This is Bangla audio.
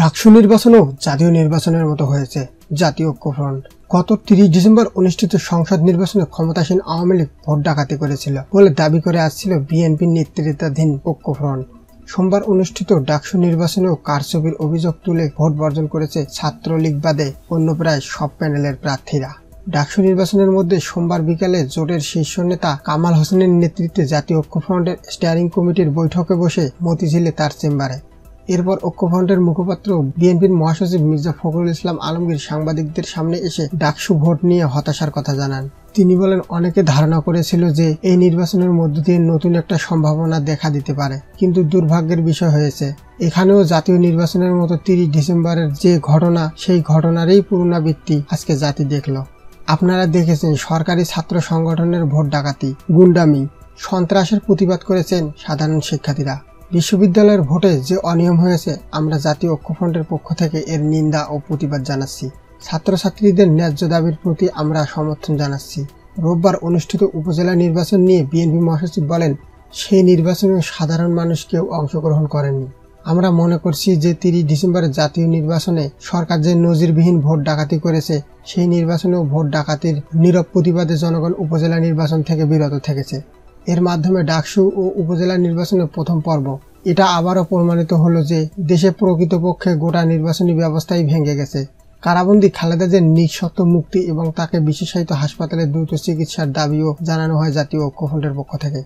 ডাকসু নির্বাচনও জাতীয় নির্বাচনের মতো হয়েছে জাতীয় ঐক্যফ্রন্ট। গত 30 ডিসেম্বর অনুষ্ঠিত সংসদ নির্বাচনে ক্ষমতাসীন আওয়ামী লীগ ভোট ডাকাতি করেছিল বলে দাবি করে আসছিল বিএনপির নেতৃত্বাধীন ঐক্যফ্রন্ট। সোমবার অনুষ্ঠিত ডাকসু নির্বাচনেও কারচুপির অভিযোগ তুলে ভোট বর্জন করেছে ছাত্রলীগ বাদে অন্য প্রায় সব প্যানেলের প্রার্থীরা। ডাকসু নির্বাচনের মধ্যে সোমবার বিকালে জোটের শীর্ষ নেতা কামাল হোসেনের নেতৃত্বে জাতীয় ঐক্যফ্রন্টের স্টিয়ারিং কমিটির বৈঠকে বসে মতিঝিলে তার চেম্বারে। এরপর ঐক্যফ্রন্টের মুখপাত্র বিএনপির মহাসচিব মির্জা ফখরুল ইসলাম আলমগীর সাংবাদিকদের সামনে এসে ডাকসু ভোট নিয়ে হতাশার কথা জানান। তিনি বলেন, অনেকে ধারণা করেছিল যে এই নির্বাচনের মধ্য দিয়ে নতুন একটা সম্ভাবনা দেখা দিতে পারে, কিন্তু দুর্ভাগ্যের বিষয় হয়েছে এখানেও জাতীয় নির্বাচনের মতো 30 ডিসেম্বরের যে ঘটনা, সেই ঘটনারই পুনরাবৃত্তি আজকে জাতি দেখল। আপনারা দেখেছেন সরকারি ছাত্র সংগঠনের ভোট ডাকাতি, গুন্ডামি, সন্ত্রাসের প্রতিবাদ করেছেন সাধারণ শিক্ষার্থীরা। বিশ্ববিদ্যালয়ের ভোটে যে অনিয়ম হয়েছে, আমরা জাতীয় ঐক্যফ্রন্টের পক্ষ থেকে এর নিন্দা ও প্রতিবাদ জানাচ্ছি। ছাত্রছাত্রীদের ন্যায্য দাবির প্রতি আমরা সমর্থন জানাচ্ছি। রোববার অনুষ্ঠিত উপজেলা নির্বাচন নিয়ে বিএনপি মহাসচিব বলেন, সেই নির্বাচনে সাধারণ মানুষ কেউ অংশগ্রহণ করেননি। আমরা মনে করছি যে 30 ডিসেম্বরের জাতীয় নির্বাচনে সরকার যে নজিরবিহীন ভোট ডাকাতি করেছে, সেই নির্বাচনেও ভোট ডাকাতির নীরব প্রতিবাদে জনগণ উপজেলা নির্বাচন থেকে বিরত থেকেছে। এর মাধ্যমে ডাকসু ও উপজেলা নির্বাচনের প্রথম পর্ব। এটা আবারও প্রমাণিত হলো যে দেশে প্রকৃতপক্ষে গোটা নির্বাচনী ব্যবস্থাই ভেঙে গেছে। কারাবন্দী খালেদা জিয়ার নিঃশর্ত মুক্তি এবং তাকে বিশেষায়িত হাসপাতালে দ্রুত চিকিৎসার দাবিও জানানো হয় জাতীয় ঐক্যফ্রন্টের পক্ষ থেকে।